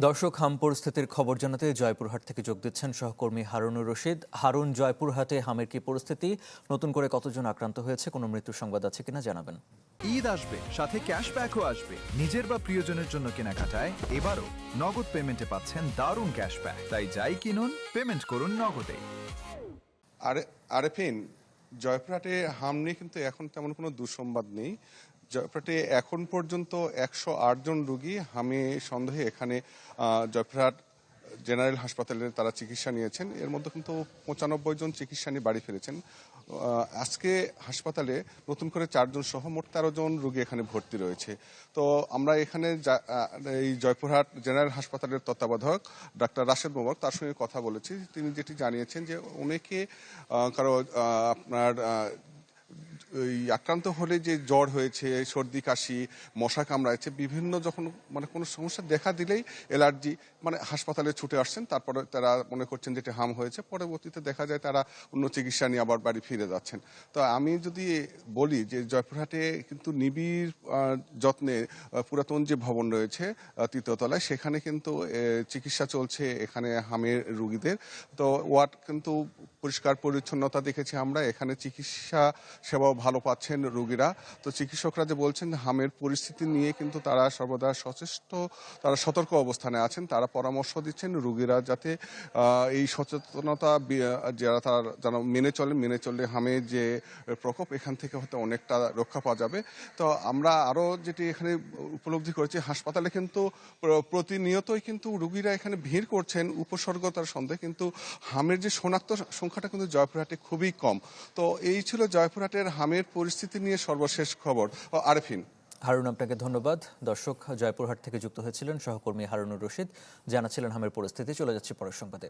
দর্শক, হাম পরিস্থিতির খবর জানাতে জয়পুরহাট থেকে যোগ দিচ্ছেন সহকর্মী হারুনুর রশিদ। হারুন, জয়পুরহাটে হামের কি পরিস্থিতি? নতুন করে কতজন আক্রান্ত হয়েছে? কোনো মৃত্যুর সংবাদ আছে কিনা জানাবেন। ঈদ আসবে, সাথে ক্যাশব্যাকও আসবে। নিজের বা প্রিয়জনের জন্য কেনাকাটায় এবারও নগদ পেমেন্টে পাচ্ছেন দারুণ ক্যাশব্যাক। তাই যাই কিনুন, পেমেন্ট করুন নগদে। আরেফিন, জয়পুরহাটে হাম নিয়ে কিন্তু এখন তেমন কোনো দুঃসংবাদ নেই। জয়পুরহাটে এখন পর্যন্ত 108 জন রোগী হামে সন্দেহে এখানে জয়পুরহাট জেনারেল হাসপাতালে তারা চিকিৎসা নিয়েছেন। এর মধ্যে কিন্তু 95 জন চিকিৎসা নিয়ে বাড়ি ফিরেছেন। আজকে হাসপাতালে নতুন করে 4 জন সহ মোট 13 জন রোগী এখানে ভর্তি রয়েছে। তো আমরা এখানে এই জয়পুরহাট জেনারেল হাসপাতালের তত্ত্বাবধায়ক ডাক্তার রাশেদ মোবারক, তার সঙ্গে কথা বলেছি। তিনি যেটি জানিয়েছেন যে অনেকে আপনার ওই আক্রান্ত হলে যে জ্বর হয়েছে, সর্দি কাশি, মশা কামড়াচ্ছে, বিভিন্ন যখন কোনো সমস্যা দেখা দিলেই অ্যালার্জি হাসপাতালে ছুটে আসছেন। তারপরে তারা মনে করছেন যে এটা হাম হয়েছে, পরবর্তীতে দেখা যায় তারা অন্য চিকিৎসা নিয়ে আবার বাড়ি ফিরে যাচ্ছেন। তো আমি যদি বলি যে জয়পুরহাটে কিন্তু নিবিড় যত্নে পুরাতন যে ভবন রয়েছে 3য় তলায়, সেখানে কিন্তু চিকিৎসা চলছে এখানে হামের রোগীদের। তো ওয়ার্ড কিন্তু পরিষ্কার পরিচ্ছন্নতা দেখেছি আমরা, এখানে চিকিৎসা সেবাও ভালো পাচ্ছেন রোগীরা। তো চিকিৎসকরা যে বলছেন হামের পরিস্থিতি নিয়ে কিন্তু তারা সর্বদা সচেষ্ট, তারা সতর্ক অবস্থানে আছেন। তারা পরামর্শ দিচ্ছেন রোগীরা যাতে এই সচেতনতা তারা যেন মেনে চললে হামের যে প্রকোপ এখান থেকে হয়তো অনেকটা রক্ষা পাওয়া যাবে। তো আমরা আরও যেটি এখানে উপলব্ধি করেছি, হাসপাতালে কিন্তু প্রতিনিয়তই কিন্তু রোগীরা এখানে ভিড় করছেন উপসর্গতার সন্দেহে, কিন্তু হামের যে শনাক্ত সংখ্যাটা কিন্তু জয়পুরহাটে খুবই কম। তো এই ছিল জয়পুরহাটের হামের পরিস্থিতি নিয়ে সর্বশেষ খবর। আরেফিন। হারুন, আপনাকে ধন্যবাদ। দর্শক, জয়পুরহাট থেকে যুক্ত হয়েছিলেন সহকর্মী হারুনুর রশিদ, জানাচ্ছিলেন হামের পরিস্থিতি। চলে যাচ্ছে পরের সংবাদে।